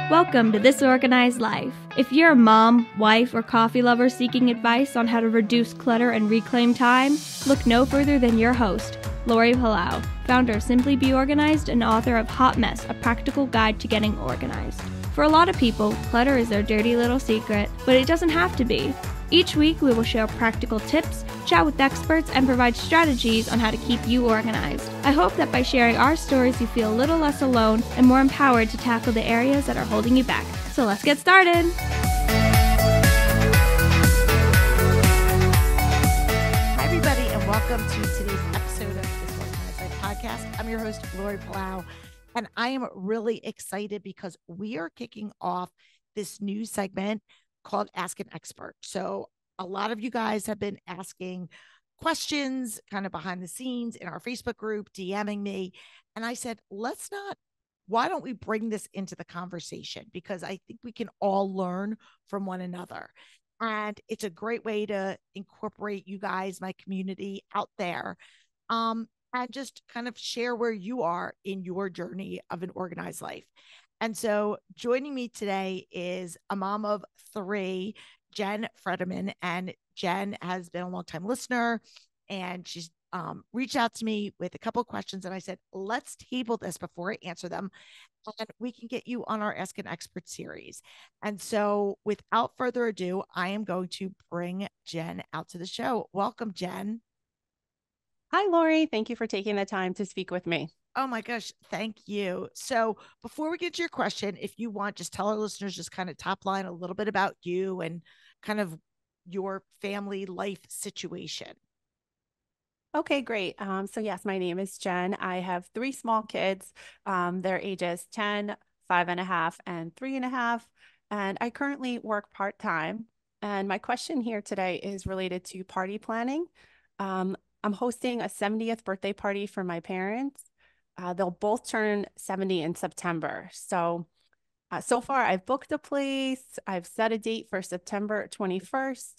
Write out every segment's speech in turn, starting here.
Welcome to This Organized Life. If you're a mom, wife, or coffee lover seeking advice on how to reduce clutter and reclaim time, look no further than your host, Lori Palau, founder of Simply Be Organized and author of Hot Mess, a practical guide to getting organized. For a lot of people, clutter is their dirty little secret, but it doesn't have to be. Each week, we will share practical tips, chat with experts, and provide strategies on how to keep you organized. I hope that by sharing our stories, you feel a little less alone and more empowered to tackle the areas that are holding you back. So let's get started! Hi, everybody, and welcome to today's episode of This Organized Life podcast. I'm your host, Lori Palau, and I am really excited because we are kicking off this new segment called Ask an Expert. So a lot of you guys have been asking questions kind of behind the scenes in our Facebook group, DMing me. And I said, why don't we bring this into the conversation? Because I think we can all learn from one another. And it's a great way to incorporate you guys, my community out there, and just kind of share where you are in your journey of an organized life. And so joining me today is a mom of three, Jenn Fredeman. And Jenn has been a longtime listener, and she's reached out to me with a couple of questions. And I said, let's table this before I answer them, and we can get you on our Ask an Expert series. And so without further ado, I am going to bring Jenn out to the show. Welcome, Jenn. Hi, Lori. Thank you for taking the time to speak with me. Oh my gosh, thank you. So before we get to your question, if you want, just tell our listeners just kind of top line a little bit about you and kind of your family life situation. Okay, great. So yes, my name is Jenn. I have three small kids. Their ages 10, 5.5, and 3.5. And I currently work part-time. And my question here today is related to party planning. I'm hosting a 70th birthday party for my parents. They'll both turn 70 in September. So far, I've booked a place. I've set a date for September 21st.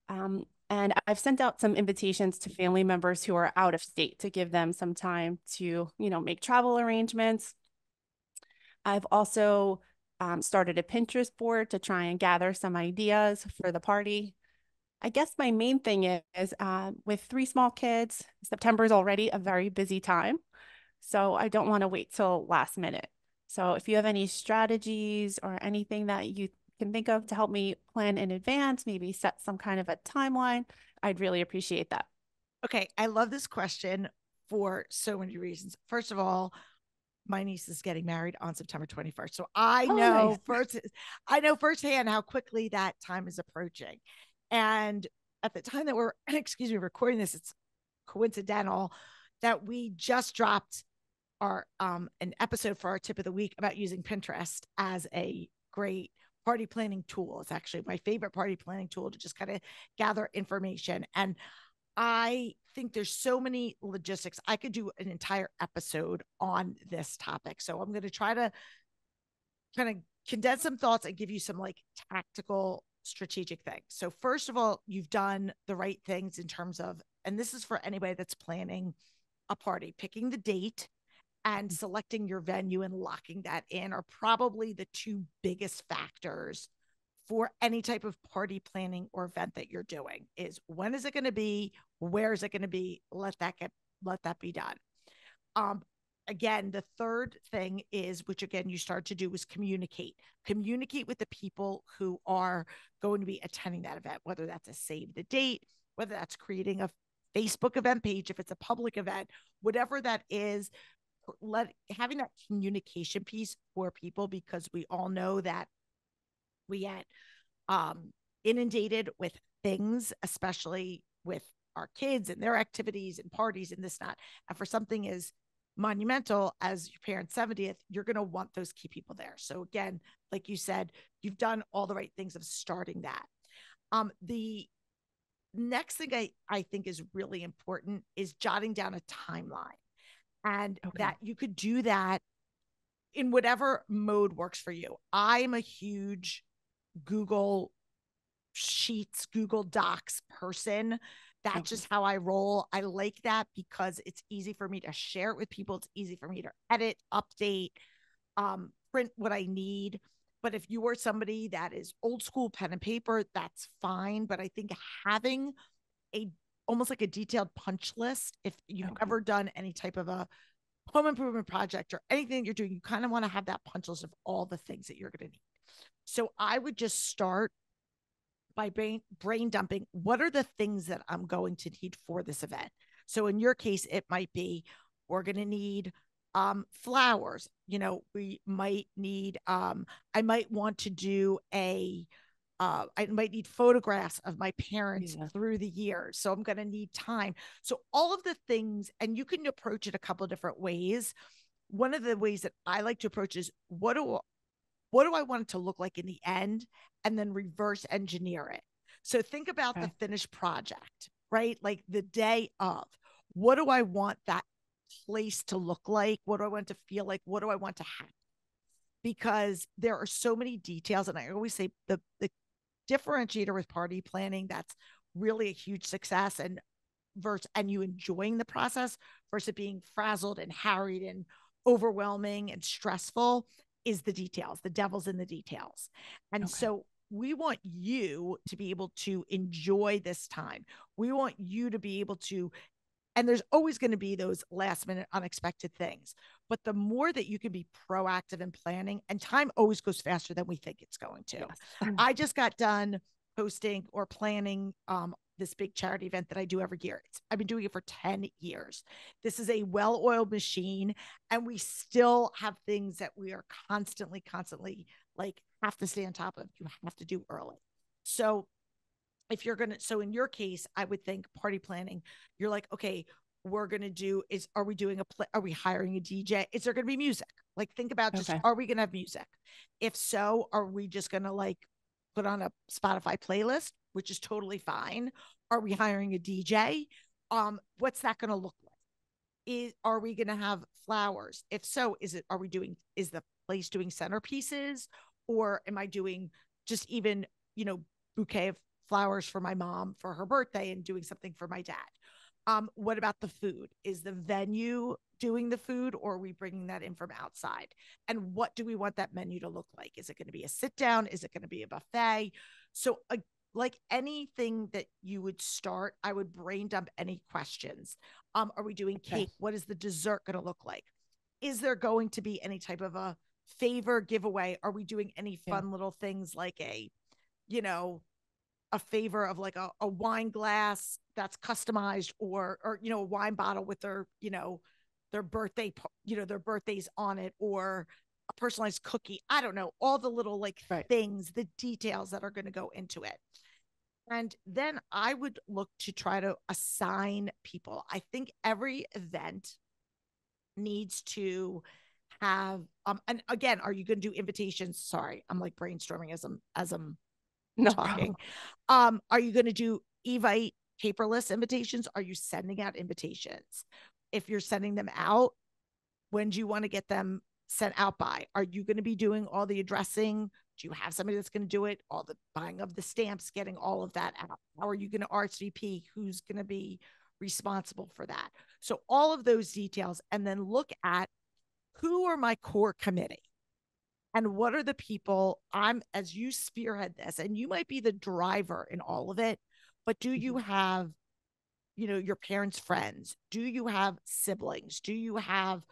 And I've sent out some invitations to family members who are out of state to give them some time to, make travel arrangements. I've also started a Pinterest board to try and gather some ideas for the party. I guess my main thing is with three small kids, September is already a very busy time. So I don't want to wait till last minute. So if you have any strategies or anything that you can think of to help me plan in advance, maybe set some kind of a timeline, I'd really appreciate that. Okay, I love this question for so many reasons. First of all, my niece is getting married on September 21st. So I know firsthand how quickly that time is approaching. And at the time that we're, recording this, it's coincidental that we just dropped our an episode for our tip of the week about using Pinterest as a great party planning tool. It's actually my favorite party planning tool to just kind of gather information. And I think there's so many logistics. I could do an entire episode on this topic. So I'm going to try to kind of condense some thoughts and give you some like tactical strategic things. So first of all, you've done the right things in terms of, and this is for anybody that's planning a party, picking the date and selecting your venue and locking that in are probably the two biggest factors for any type of party planning or event that you're doing. Is when is it going to be? Where is it going to be? Let that be done. Again, the third thing is, which again, you start to do is communicate with the people who are going to be attending that event, whether that's a save the date, whether that's creating a Facebook event page, if it's a public event, whatever that is, having that communication piece for people, because we all know that we get inundated with things, especially with our kids and their activities and parties and this, not. And for something as monumental as your parents' 70th, you're going to want those key people there. So again, like you said, you've done all the right things of starting that. The next thing I think is really important is jotting down a timeline. And that you could do that in whatever mode works for you. I'm a huge Google Sheets, Google Docs person. That's just how I roll. I like that because it's easy for me to share it with people. It's easy for me to edit, update. print what I need. But if you are somebody that is old school pen and paper, that's fine. But I think having a almost like a detailed punch list, if you've ever done any type of a home improvement project or anything that you're doing, you kind of want to have that punch list of all the things that you're going to need. So I would just start by brain dumping. What are the things that I'm going to need for this event? So in your case, it might be we're going to need flowers. We might need I might want to do I might need photographs of my parents through the years. So I'm going to need time. So all of the things, and you can approach it a couple of different ways. One of the ways that I like to approach is what do I want it to look like in the end, and then reverse engineer it. So think about the finished project, right? Like the day of, what do I want that place to look like? What do I want to feel like? What do I want to happen? Because there are so many details. And I always say the differentiator with party planning that's really a huge success and you enjoying the process versus it being frazzled and harried and overwhelming and stressful is the details. The devil's in the details. And so we want you to be able to enjoy this time. We want you to be able to, and there's always going to be those last minute unexpected things, but the more that you can be proactive in planning, and time always goes faster than we think it's going to. I just got done hosting or planning this big charity event that I do every year. I've been doing it for 10 years. This is a well-oiled machine, and we still have things that we are constantly like have to stay on top of. You have to do early. So if you're going to, so in your case, I would think party planning, you're like, okay, are we hiring a DJ? Is there going to be music? Like, think about just, are we going to have music? If so, are we just going to like put on a Spotify playlist, which is totally fine? Are we hiring a DJ? What's that going to look like? Are we going to have flowers? If so, is the place doing centerpieces, or am I doing just even, bouquet of flowers for my mom for her birthday and doing something for my dad? What about the food? Is the venue doing the food, or are we bringing that in from outside? And what do we want that menu to look like? Is it going to be a sit down? Is it going to be a buffet? So like anything that you would start, I would brain dump any questions. Are we doing cake? What is the dessert going to look like? Is there going to be any type of a favor giveaway? Are we doing any fun little things like a favor of like a wine glass that's customized, or a wine bottle with their birthday, their birthdays on it, or a personalized cookie? I don't know, all the little like things, the details that are going to go into it. And then I would look to try to assign people. I think every event needs to have and again, are you going to do invitations? Sorry, I'm like brainstorming as I'm talking. Are you going to do Evite paperless invitations? Are you sending out invitations? If you're sending them out, when do you want to get them sent out by? Are you going to be doing all the addressing? Do you have somebody that's going to do it? All the buying of the stamps, getting all of that out. How are you going to RSVP? Who's going to be responsible for that? So all of those details, and then look at who are my core committee. And what are the people as you spearhead this, and you might be the driver in all of it, but do you have, your parents' friends? Do you have siblings? Do you have,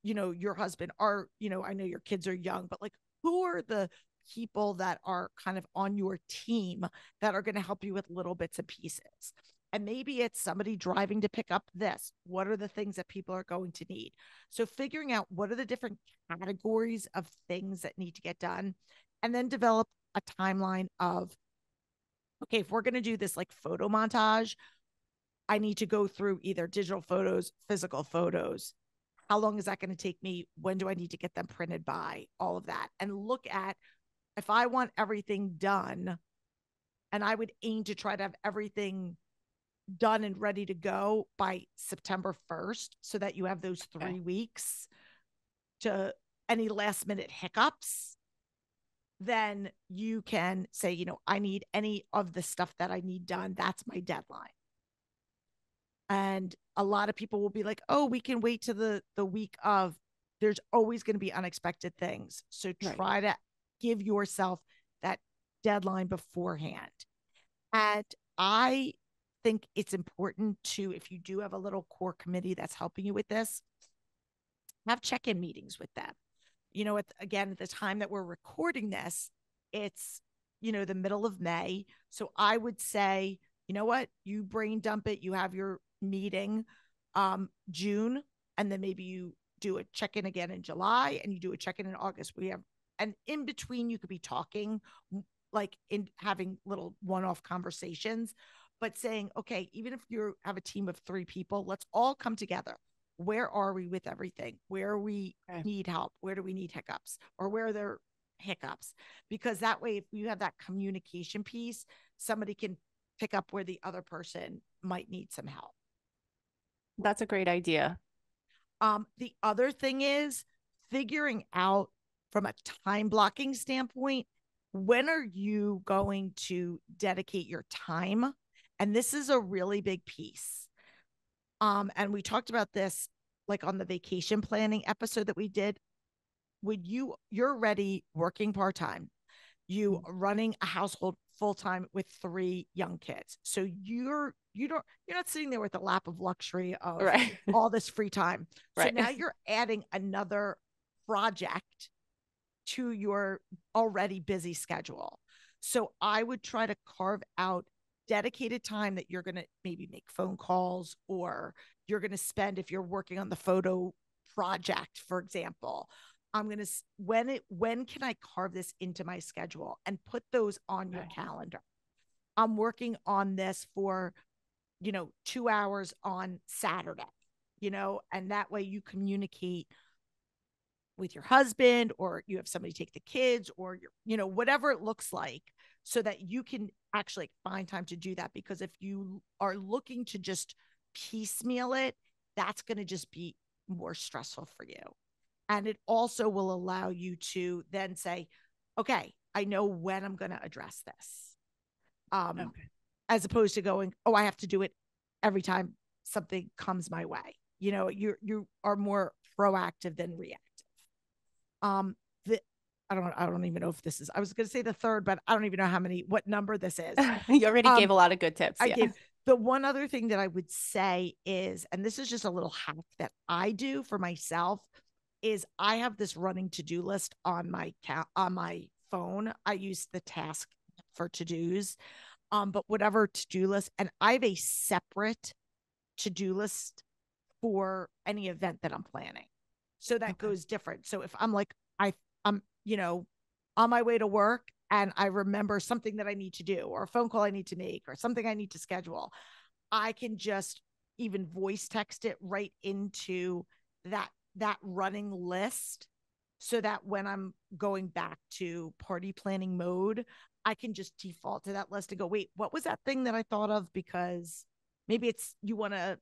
your husband? I know your kids are young, but like, who are the people that are kind of on your team that are going to help you with little bits and pieces? And maybe it's somebody driving to pick up this. What are the things that people are going to need? So figuring out what are the different categories of things that need to get done, and then develop a timeline of, okay, if we're going to do this like photo montage, I need to go through either digital photos, physical photos. How long is that going to take me? When do I need to get them printed by? All of that. And look at, if I want everything done, and I would aim to try to have everything done and ready to go by September 1st, so that you have those 3 weeks to any last minute hiccups. Then you can say, I need any of the stuff that I need done. That's my deadline. And a lot of people will be like, oh, we can wait to the week of. there's always going to be unexpected things. So try to give yourself that deadline beforehand. And I think it's important to, if you do have a little core committee that's helping you with this, have check-in meetings with them. Again, at the time that we're recording this, it's, the middle of May. So I would say, you know what, you brain dump it, you have your meeting June, and then maybe you do a check-in again in July, and you do a check-in in August. And in between, you could be talking, like in having little one-off conversations, but saying, okay, even if you have a team of 3 people, let's all come together. Where are we with everything? Where we need help? Where do we need hiccups? Or where are there hiccups? Because that way, if you have that communication piece, somebody can pick up where the other person might need some help. That's a great idea. The other thing is figuring out from a time blocking standpoint, when are you going to dedicate your time? And this is a really big piece. And we talked about this like on the vacation planning episode that we did. When you're already working part-time, you running a household full-time with 3 young kids. So you're not sitting there with a lap of luxury of all this free time. So now you're adding another project to your already busy schedule. So I would try to carve out dedicated time that you're going to maybe make phone calls, or you're going to spend, if you're working on the photo project, for example, I'm going to, when can I carve this into my schedule and put those on your calendar? I'm working on this for, 2 hours on Saturday, and that way you communicate with your husband, or you have somebody take the kids, or whatever it looks like, so that you can actually find time to do that. Because if you are looking to just piecemeal it, that's going to just be more stressful for you. And it also will allow you to then say, okay, I know when I'm going to address this. As opposed to going, oh, I have to do it every time something comes my way. You are more proactive than reactive. I don't even know if this is, I was going to say the third, but I don't even know what number this is. You already gave a lot of good tips. I gave. The one other thing that I would say is, and this is just a little hack that I do for myself, is I have this running to-do list on my phone. I use the task for to-dos, but whatever to-do list, and I have a separate to-do list for any event that I'm planning. So that goes different. So if I'm like, I'm, on my way to work and I remember something that I need to do, or a phone call I need to make, or something I need to schedule, I can just even voice text it right into that running list, so that when I'm going back to party planning mode, I can just default to that list and go, wait, what was that thing that I thought of? Because maybe it's, you want to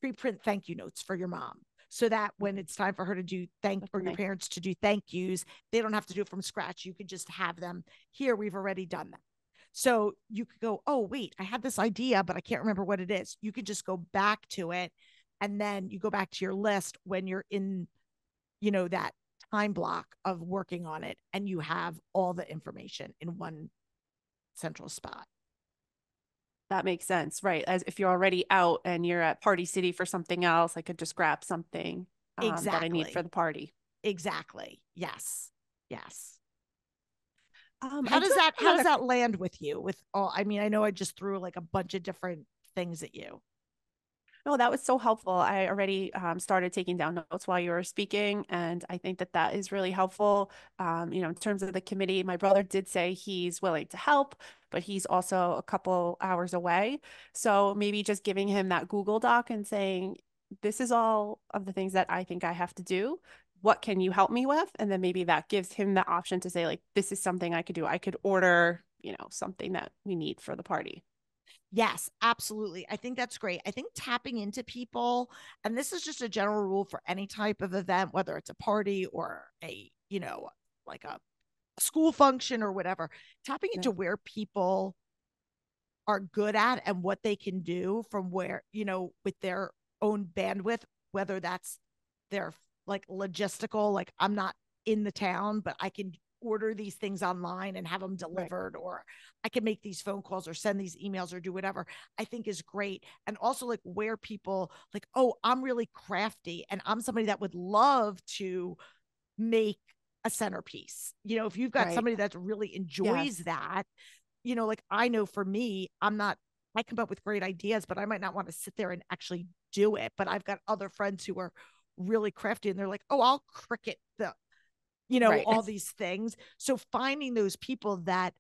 pre-print thank you notes for your mom, so that when it's time for her to do your parents to do thank yous, they don't have to do it from scratch. You could just have them here. We've already done that. So you could go, oh, wait, I had this idea, but I can't remember what it is. You could just go back to it. And then you go back to your list when you're in, that time block of working on it, and you have all the information in one central spot. That makes sense, right? As if you're already out and you're at Party City for something else, I could just grab something that I need for the party. Exactly. Yes. How does that land with you? With all, I mean, I know I just threw like a bunch of different things at you. No, that was so helpful. I already started taking down notes while you were speaking, and I think that is really helpful. In terms of the committee, my brother did say he's willing to help, but he's also a couple hours away. So maybe just giving him that Google Doc and saying, this is all of the things that I think I have to do. What can you help me with? And then maybe that gives him the option to say, like, this is something I could do. I could order, something that we need for the party. Yes, absolutely. I think that's great. I think tapping into people, and this is just a general rule for any type of event, whether it's a party or a, like a school function or whatever, tapping into where people are good at and what they can do from where, with their own bandwidth, whether that's their like logistical, like I'm not in the town, but I can order these things online and have them delivered, or I can make these phone calls or send these emails or do whatever, I think is great. And also like where people like, oh, I'm really crafty and I'm somebody that would love to make a centerpiece. You know, if you've got somebody that really enjoys that, you know, like I know for me, I come up with great ideas, but I might not want to sit there and actually do it. But I've got other friends who are really crafty and they're like, oh, I'll Cricut the, you know, all these things. So finding those people that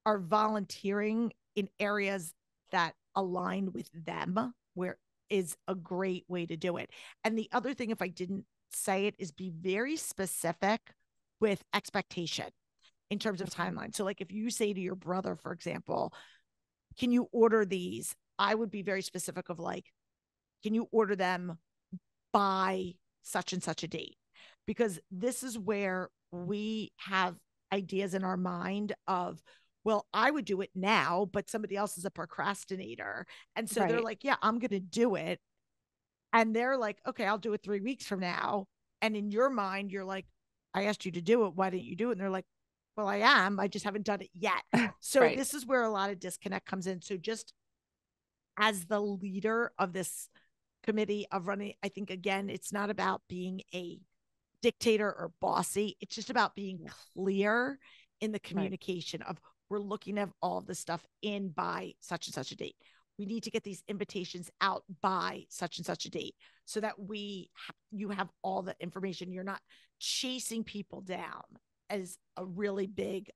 are volunteering in areas that align with them, where is a great way to do it. And the other thing, if I didn't say it, is be very specific with expectation in terms of timeline. So like if you say to your brother, for example, can you order these? I would be very specific of like, can you order them by such and such a date? Because this is where we have ideas in our mind of, well, I would do it now, but somebody else is a procrastinator. And so they're like, yeah, I'm going to do it. And they're like, okay, I'll do it 3 weeks from now. And in your mind, you're like, I asked you to do it. Why didn't you do it? And they're like, well, I am. I just haven't done it yet. So this is where a lot of disconnect comes in. So just as the leader of this committee of running, I think, again, it's not about being a dictator or bossy. It's just about being clear in the communication of, we're looking at all of this stuff in by such and such a date. We need to get these invitations out by such and such a date so that you have all the information. You're not chasing people down, as a really big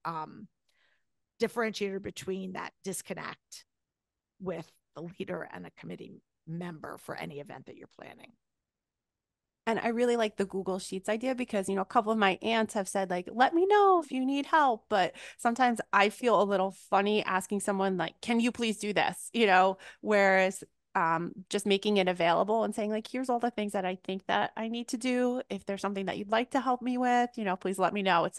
differentiator between that disconnect with the leader and a committee member for any event that you're planning. And I really like the Google Sheets idea because, you know, a couple of my aunts have said, like, let me know if you need help. But sometimes I feel a little funny asking someone, like, can you please do this? You know, whereas just making it available and saying, like, here's all the things that I think that I need to do. If there's something that you'd like to help me with, you know, please let me know. It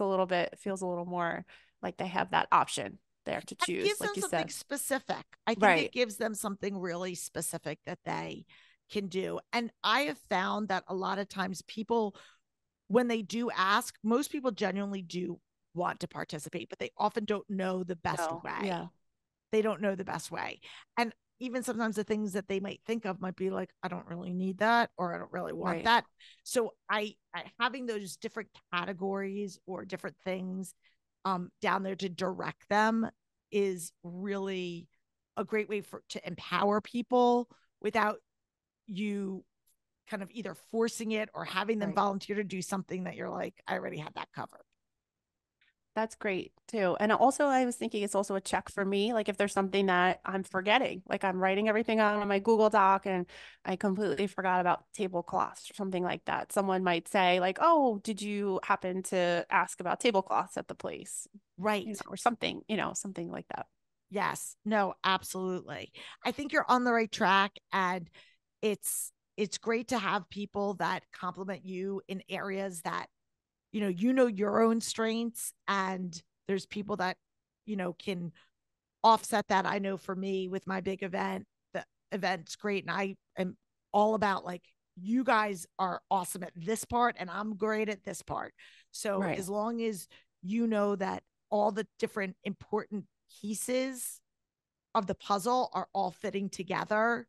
feels a little more like they have that option there to choose. Gives like them something specific. I think it gives them something really specific that they can do. And I have found that a lot of times people, when they do ask, most people genuinely do want to participate, but they often don't know the best way. They don't know the best way. And even sometimes the things that they might think of might be like, I don't really need that, or I don't really want that. So I having those different categories or different things down there to direct them is really a great way to empower people without you kind of either forcing it or having them volunteer to do something that you're like, I already had that covered. That's great too. And also I was thinking it's also a check for me. Like if there's something that I'm forgetting, like I'm writing everything out on my Google Doc and I completely forgot about tablecloths or something like that. Someone might say like, oh, did you happen to ask about tablecloths at the place? Right. You know, or something, you know, something like that. Yes. No, absolutely. I think you're on the right track, and it's great to have people that compliment you in areas that you know your own strengths, and there's people that can offset that. I know for me with my big event, the event's great, and I am all about like, you guys are awesome at this part and I'm great at this part. So as long as you know that all the different important pieces of the puzzle are all fitting together,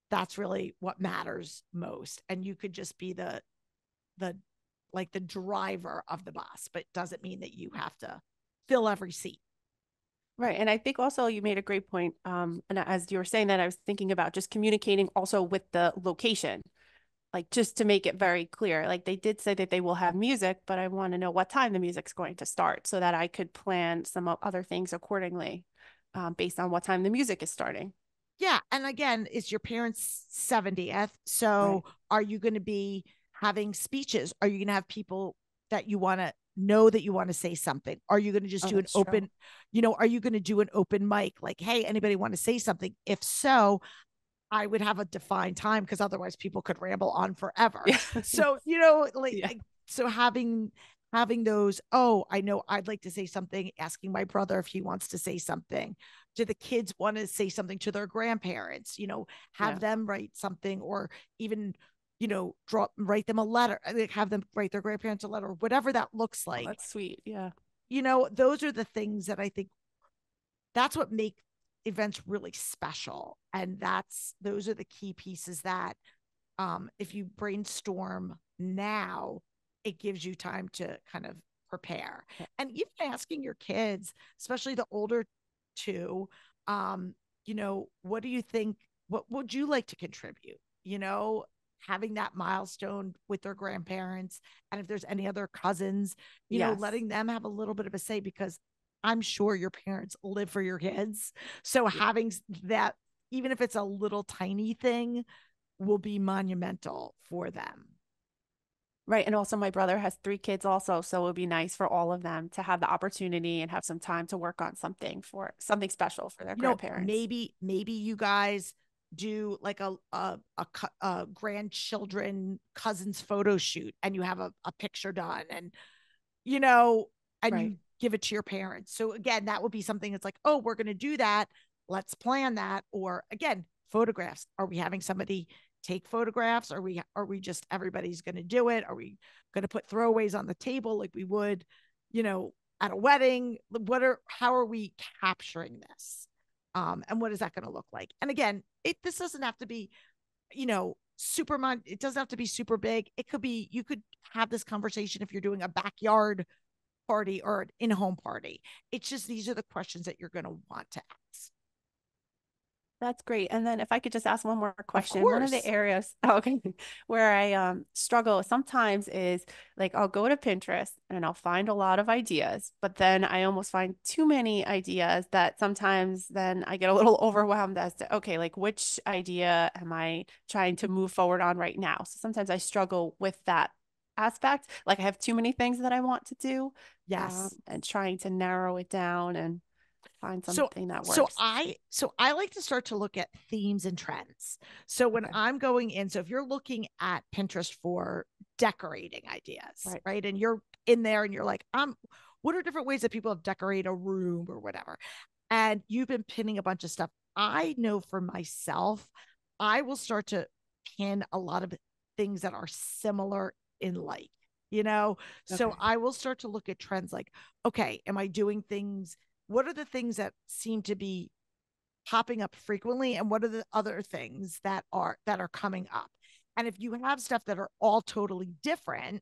that's really what matters most. And you could just be the like the driver of the bus, but it doesn't mean that you have to fill every seat. Right. And I think also you made a great point. And as you were saying that, I was thinking about just communicating also with the location, like just to make it very clear. Like they did say that they will have music, but I want to know what time the music's going to start so that I could plan some other things accordingly based on what time the music is starting. Yeah. And again, it's your parents' 70th. So are you going to be having speeches? Are you going to have people that you want to know that you want to say something? Are you going to just do an open, are you going to do an open mic? Like, hey, anybody want to say something? If so, I would have a defined time, because otherwise people could ramble on forever. So, so having those, oh, I know I'd like to say something, asking my brother if he wants to say something. Do the kids want to say something to their grandparents? Have them write something, or even write them a letter, like have them write their grandparents a letter, whatever that looks Oh, like. that's sweet. Yeah. Those are the things that I think that's what make events really special. And those are the key pieces that if you brainstorm now, it gives you time to kind of prepare. And even asking your kids, especially the older two, what do you think? What would you like to contribute? Having that milestone with their grandparents. And if there's any other cousins, Yes. letting them have a little bit of a say, because I'm sure your parents live for your kids. So having that, even if it's a little tiny thing, will be monumental for them. Right. And also my brother has 3 kids also. So it would be nice for all of them to have the opportunity and have some time to work on something special for their grandparents. Maybe you guys do like a grandchildren cousins photo shoot, and you have a picture done, and Right. you give it to your parents. So again, that would be something that's like, oh, we're going to do that. Let's plan that. Or again, photographs. Are we having somebody take photographs? Are we just everybody's going to do it? Are we going to put throwaways on the table like we would, at a wedding? How are we capturing this? And what is that going to look like? And again, this doesn't have to be, it doesn't have to be super big. It could be, you could have this conversation if you're doing a backyard party or an in-home party. It's just, these are the questions that you're going to want to ask. That's great. And then if I could just ask one more question, Of one of the course. areas, okay, where I struggle sometimes is like I'll go to Pinterest and I'll find a lot of ideas, but then I almost find too many ideas that sometimes then I get a little overwhelmed as to, okay, like which idea am I trying to move forward on right now? So sometimes I struggle with that aspect. Like I have too many things that I want to do, Yes. and trying to narrow it down and find So something that so works. I so I like to start to look at themes and trends. So when Okay. I'm going in, so if you're looking at Pinterest for decorating ideas, Right. right? And you're in there and you're like, what are different ways that people have decorated a room or whatever? And you've been pinning a bunch of stuff. I know for myself, I will start to pin a lot of things that are similar in like. So Okay. I will start to look at trends like, okay, am I doing things? What are the things that seem to be popping up frequently, and what are the other things that are coming up? And if you have stuff that are all totally different,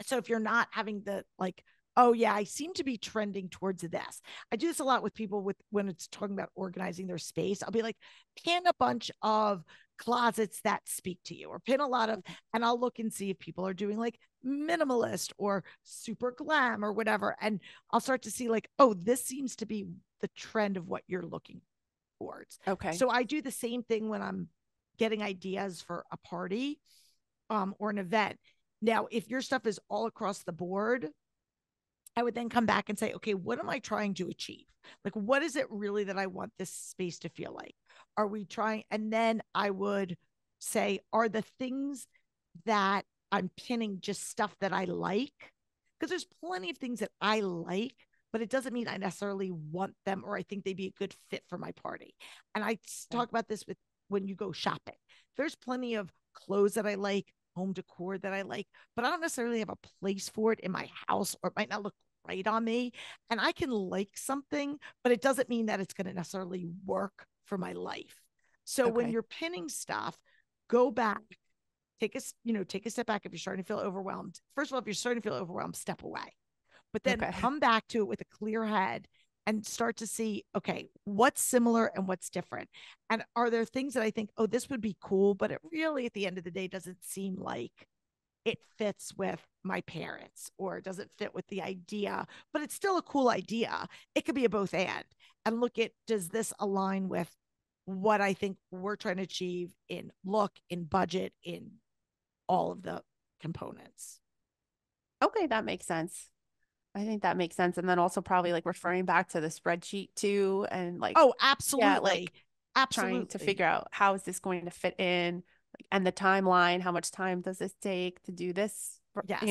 so if you're not having the like, oh yeah, I seem to be trending towards this. I do this a lot with people with when it's talking about organizing their space. I'll be like, pin a bunch of closets that speak to you, or pin a lot of, and I'll look and see if people are doing like minimalist or super glam or whatever. And I'll start to see like, oh, this seems to be the trend of what you're looking towards. Okay. So I do the same thing when I'm getting ideas for a party or an event. Now, if your stuff is all across the board, I would then come back and say, okay, what am I trying to achieve? Like, what is it really that I want this space to feel like? Are we trying? And then I would say, are the things that I'm pinning just stuff that I like? Because there's plenty of things that I like, but it doesn't mean I necessarily want them or I think they'd be a good fit for my party. And I talk about this with when you go shopping. There's plenty of clothes that I like, home decor that I like, but I don't necessarily have a place for it in my house, or it might not look right on me. And I can like something, but it doesn't mean that it's going to necessarily work for my life. So when Okay. you're pinning stuff, go back, take a step back. If you're starting to feel overwhelmed, first of all, if you're starting to feel overwhelmed, step away, but then Okay. come back to it with a clear head and start to see, okay, what's similar and what's different. And are there things that I think, oh, this would be cool, but it really at the end of the day doesn't seem like it fits with my parents, or it doesn't fit with the idea, but it's still a cool idea. It could be a both and look at, does this align with what I think we're trying to achieve in look, in budget, in all of the components. Okay, that makes sense. I think that makes sense. And then also probably like referring back to the spreadsheet too, and like, Oh, yeah, absolutely. like trying to Absolutely. figure out how is this going to fit in, like, and the timeline, how much time does this take to do this, Yes,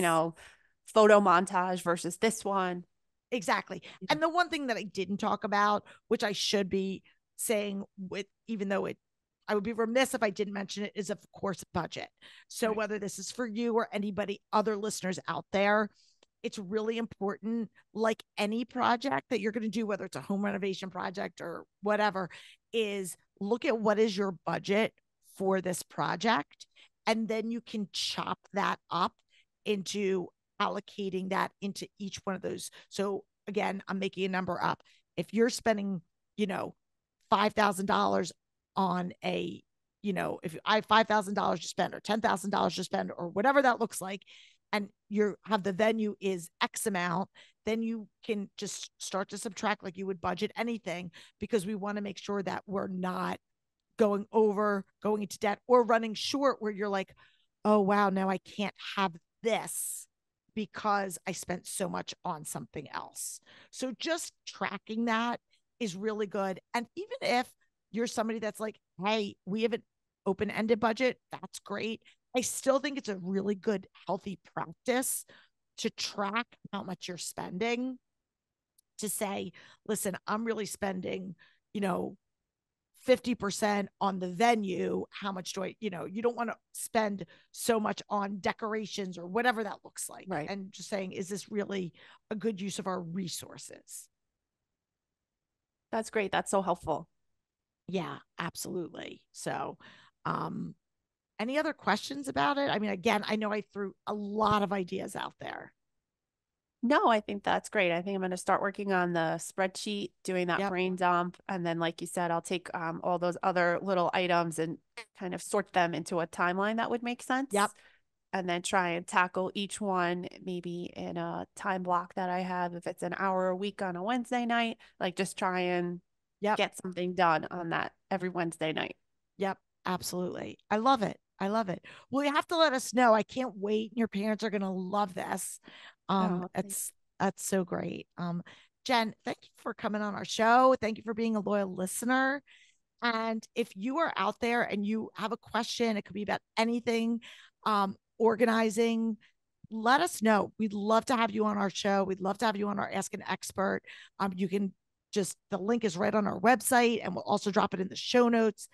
photo montage versus this one. exactly. And the one thing that I didn't talk about, which I should be saying with, even though it I would be remiss if I didn't mention it, is of course budget. So Right. whether this is for you or anybody, other listeners out there, it's really important, like any project that you're going to do, whether it's a home renovation project or whatever, is look at what is your budget for this project. And then you can chop that up into allocating that into each one of those. So again, I'm making a number up. If you're spending, $5,000 on a, if I have $5,000 to spend or $10,000 to spend or whatever that looks like, and you have the venue is X amount, then you can just start to subtract like you would budget anything, because we want to make sure that we're not going into debt or running short where you're like, oh, wow, now I can't have this because I spent so much on something else. So just tracking that is really good. And even if you're somebody that's like, hey, we have an open-ended budget, that's great. I still think it's a really good, healthy practice to track how much you're spending, to say, listen, I'm really spending, 50% on the venue. How much do I, you don't want to spend so much on decorations or whatever that looks like. Right. And just saying, is this really a good use of our resources? That's great. That's so helpful. Yeah, absolutely. So, any other questions about it? I mean, again, I know I threw a lot of ideas out there. No, I think that's great. I think I'm going to start working on the spreadsheet, doing that Yep. brain dump. And then, like you said, I'll take all those other little items and kind of sort them into a timeline that would make sense. Yep. And then try and tackle each one maybe in a time block that I have. If it's an hour a week on a Wednesday night, like just try and Yep. get something done on that every Wednesday night. Yep. Absolutely. I love it. I love it. Well, you have to let us know. I can't wait. Your parents are going to love this. That's so great. Jenn, thank you for coming on our show. Thank you for being a loyal listener. And if you are out there and you have a question, it could be about anything, organizing, let us know. We'd love to have you on our show. We'd love to have you on our Ask an Expert. You can the link is right on our website, and we'll also drop it in the show notes.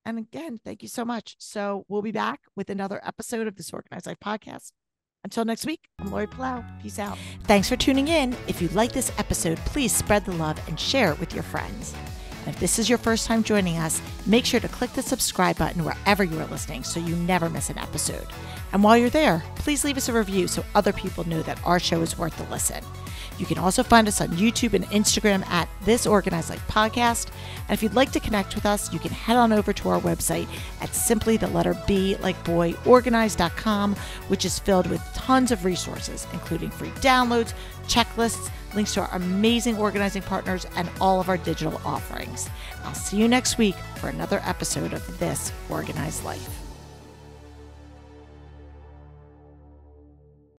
And again, thank you so much. So we'll be back with another episode of this Organized Life podcast. Until next week, I'm Lori Palau. Peace out. Thanks for tuning in. If you like this episode, please spread the love and share it with your friends. And if this is your first time joining us, make sure to click the subscribe button wherever you are listening so you never miss an episode. And while you're there, please leave us a review so other people know that our show is worth the listen. You can also find us on YouTube and Instagram at This Organized Life Podcast. And if you'd like to connect with us, you can head on over to our website at simply the letter B like boy organized.com, which is filled with tons of resources, including free downloads, checklists, links to our amazing organizing partners, and all of our digital offerings. I'll see you next week for another episode of This Organized Life.